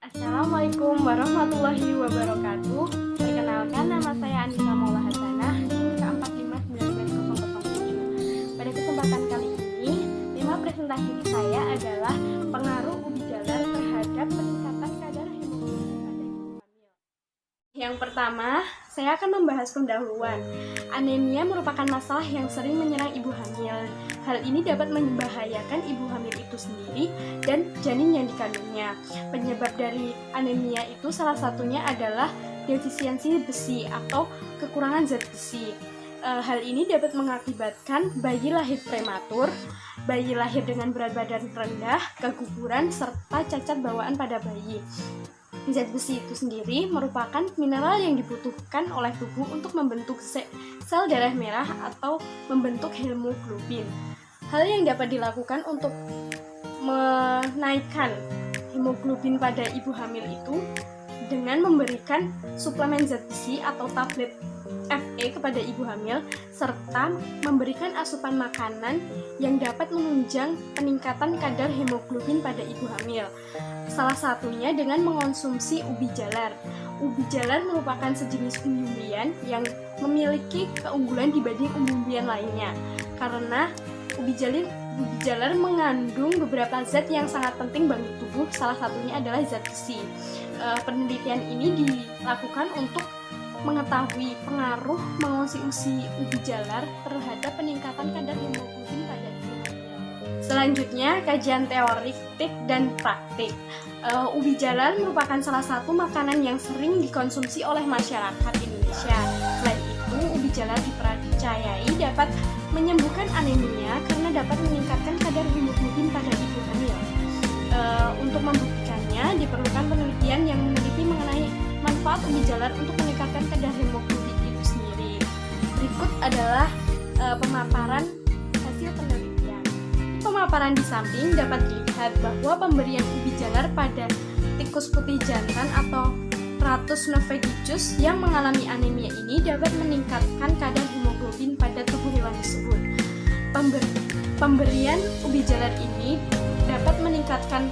Assalamualaikum warahmatullahi wabarakatuh. Perkenalkan, nama saya Anissa Maula Hasanah, NIM K45190007. Pada kesempatan kali ini, tema presentasi saya adalah pengaruh ubi jalar terhadap peningkatan kadar hemoglobin pada ibu hamil. Yang pertama, saya akan membahas pendahuluan. Anemia merupakan masalah yang sering menyerang ibu hamil. Hal ini dapat membahayakan ibu hamil itu sendiri dan janin yang dikandungnya. Penyebab dari anemia itu salah satunya adalah defisiensi besi atau kekurangan zat besi. Hal ini dapat mengakibatkan bayi lahir prematur, bayi lahir dengan berat badan rendah, keguguran, serta cacat bawaan pada bayi. Zat besi itu sendiri merupakan mineral yang dibutuhkan oleh tubuh untuk membentuk sel darah merah atau membentuk hemoglobin. Hal yang dapat dilakukan untuk menaikkan hemoglobin pada ibu hamil itu dengan memberikan suplemen zat besi atau tablet Fe kepada ibu hamil, serta memberikan asupan makanan yang dapat menunjang peningkatan kadar hemoglobin pada ibu hamil. Salah satunya dengan mengonsumsi ubi jalar. Ubi jalar merupakan sejenis umbi-umbian yang memiliki keunggulan dibanding umbi-umbian lainnya, karena ubi jalar mengandung beberapa zat yang sangat penting bagi tubuh, salah satunya adalah zat besi. Penelitian ini dilakukan untuk mengetahui pengaruh mengonsumsi ubi jalar terhadap peningkatan kadar hemoglobin pada ibu hamil. Selanjutnya, kajian teorik dan praktik. Ubi jalar merupakan salah satu makanan yang sering dikonsumsi oleh masyarakat Indonesia. Selain itu, ubi jalar dipercayai dapat menyembuhkan anemia karena dapat meningkatkan kadar hemoglobin pada ibu hamil. Untuk membuktikannya, diperlukan penelitian yang meneliti mengenai manfaat ubi jalar untuk meningkatkan kadar hemoglobin itu sendiri. Berikut adalah pemaparan hasil penelitian. Pemaparan di samping dapat dilihat bahwa pemberian ubi jalar pada tikus putih jantan atau Ratus novedicus yang mengalami anemia ini dapat meningkatkan kadar hemoglobin pada tubuh hewan tersebut. Pemberian ubi jalar ini dapat meningkatkan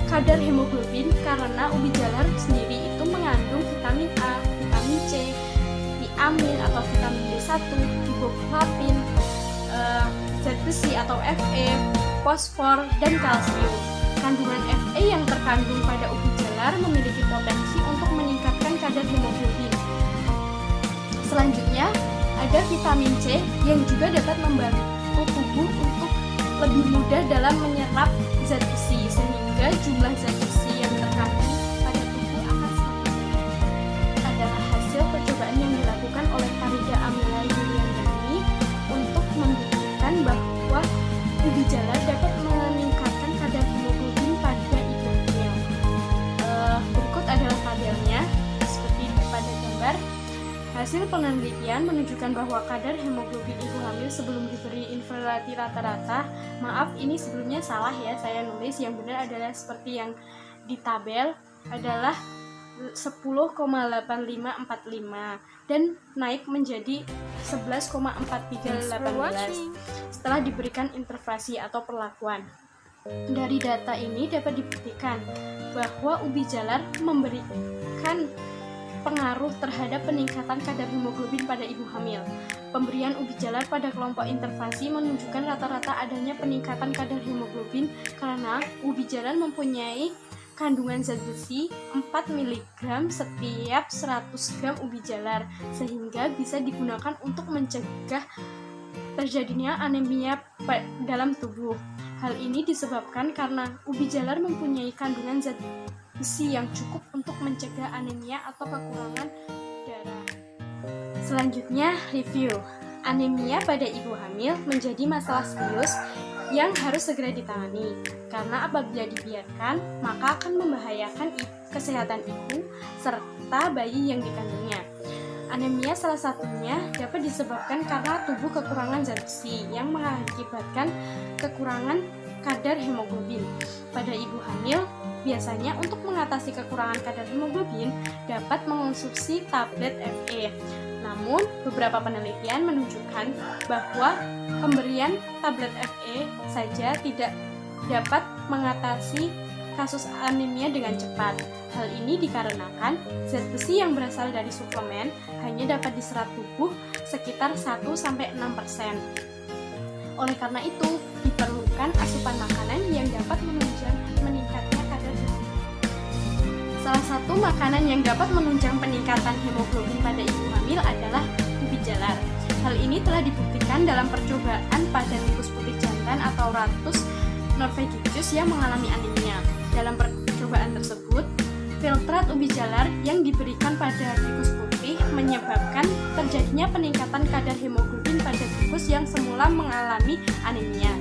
kadar hemoglobin karena ubi jalar sendiri itu mengandung vitamin A, vitamin C, tiamin atau vitamin B1, riboflavin, zat besi atau Fe, fosfor, dan kalsium. Kandungan Fe yang terkandung pada ubi jalar memiliki potensi untuk meningkatkan kadar hemoglobin. Selanjutnya, ada vitamin C yang juga dapat membantu tubuh untuk lebih mudah dalam menyerap zat besi, sehingga jumlah zat besi yang terkandung pada tubuh akan semakin banyak. Adalah hasil percobaan yang dilakukan oleh Farida Amila Yuliandani untuk membuktikan bahwa ubi jalar dapat meningkatkan kadar hemoglobin pada ibu hamil. Berikut adalah tabelnya seperti pada gambar. Hasil penelitian menunjukkan bahwa kadar hemoglobin ibu hamil sebelum diberi invalidasi rata-rata, maaf ini sebelumnya salah ya, saya nulis, yang benar adalah seperti yang di tabel adalah 10,8545 dan naik menjadi 11,4318 setelah diberikan intervensi atau perlakuan. Dari data ini dapat dibuktikan bahwa ubi jalar memberikan pengaruh terhadap peningkatan kadar hemoglobin pada ibu hamil. Pemberian ubi jalar pada kelompok intervensi menunjukkan rata-rata adanya peningkatan kadar hemoglobin karena ubi jalar mempunyai kandungan zat besi 4 mg setiap 100 gram ubi jalar, sehingga bisa digunakan untuk mencegah terjadinya anemia dalam tubuh. Hal ini disebabkan karena ubi jalar mempunyai kandungan zat besi yang cukup untuk mencegah anemia atau kekurangan darah. Selanjutnya, review. Anemia pada ibu hamil menjadi masalah serius yang harus segera ditangani, karena apabila dibiarkan, maka akan membahayakan kesehatan ibu serta bayi yang dikandungnya. Anemia salah satunya dapat disebabkan karena tubuh kekurangan zat besi yang mengakibatkan kekurangan kadar hemoglobin. Pada ibu hamil, biasanya untuk mengatasi kekurangan kadar hemoglobin dapat mengonsumsi tablet Fe. Namun, beberapa penelitian menunjukkan bahwa pemberian tablet Fe saja tidak dapat mengatasi kasus anemia dengan cepat. Hal ini dikarenakan zat besi yang berasal dari suplemen hanya dapat diserap tubuh sekitar 1-6%. Oleh karena itu, diperlukan asupan makanan yang dapat menunjang meningkatnya kadar hemoglobin. Salah satu makanan yang dapat menunjang peningkatan hemoglobin pada ibu hamil adalah ubi jalar. Hal ini telah dibuktikan dalam percobaan pada tikus putih jantan atau Ratus norvegicus yang mengalami anemia. Dalam percobaan tersebut, filtrat ubi jalar yang diberikan pada tikus putih menyebabkan terjadinya peningkatan kadar hemoglobin pada tikus yang semula mengalami anemia.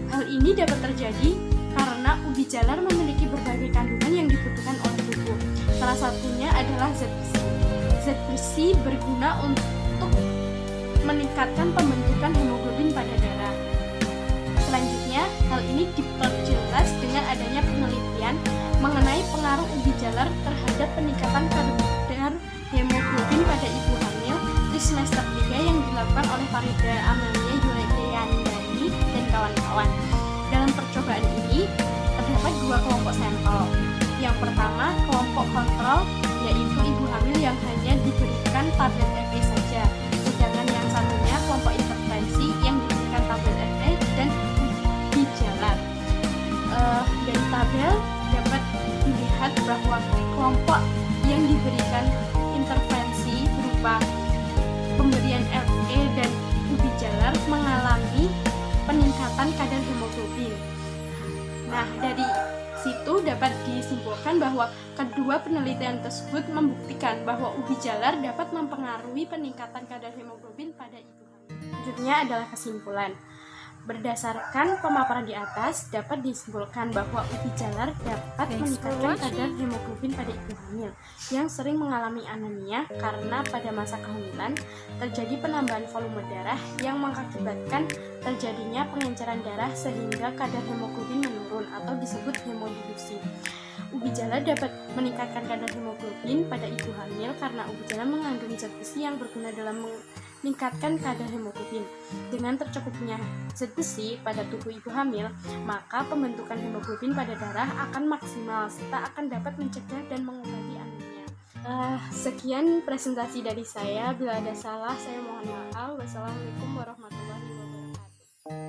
Hal ini dapat terjadi karena ubi jalar memiliki berbagai kandungan yang dibutuhkan oleh tubuh. Salah satunya adalah zat besi. Zat besi berguna untuk meningkatkan pembentukan hemoglobin pada darah. Selanjutnya, hal ini diperjelas dengan adanya penelitian mengenai pengaruh ubi jalar terhadap peningkatan kadar hemoglobin pada ibu hamil di semester 3 yang dilakukan oleh Farida Amelia Yuliandani dan kawan-kawan. Dalam percobaan ini, terdapat 2 kelompok sampel. Yang pertama, kelompok kontrol, yaitu ibu hamil yang hanya diberikan tablet FE saja. Sedangkan yang satunya, kelompok intervensi yang diberikan tablet FE dan ubi jalar. Dari tabel dapat dilihat bahwa kelompok yang diberikan intervensi berupa pemberian FE dan ubi jalar mengalami peningkatan kadar hemoglobin. Nah, dari situ dapat disimpulkan bahwa kedua penelitian tersebut membuktikan bahwa ubi jalar dapat mempengaruhi peningkatan kadar hemoglobin pada ibu hamil. Selanjutnya adalah kesimpulan. Berdasarkan pemaparan di atas, dapat disimpulkan bahwa ubi jalar dapat meningkatkan kadar hemoglobin pada ibu hamil yang sering mengalami anemia karena pada masa kehamilan terjadi penambahan volume darah yang mengakibatkan terjadinya pengenceran darah sehingga kadar hemoglobin menurun atau disebut hemodilusi. Ubi jalar dapat meningkatkan kadar hemoglobin pada ibu hamil karena ubi jalar mengandung zat besi yang berguna dalam meningkatkan kadar hemoglobin. Dengan tercukupnya zat besi pada tubuh ibu hamil, maka pembentukan hemoglobin pada darah akan maksimal serta akan dapat mencegah dan mengobati anemia. Sekian presentasi dari saya. Bila ada salah, saya mohon maaf. Wassalamualaikum warahmatullahi wabarakatuh.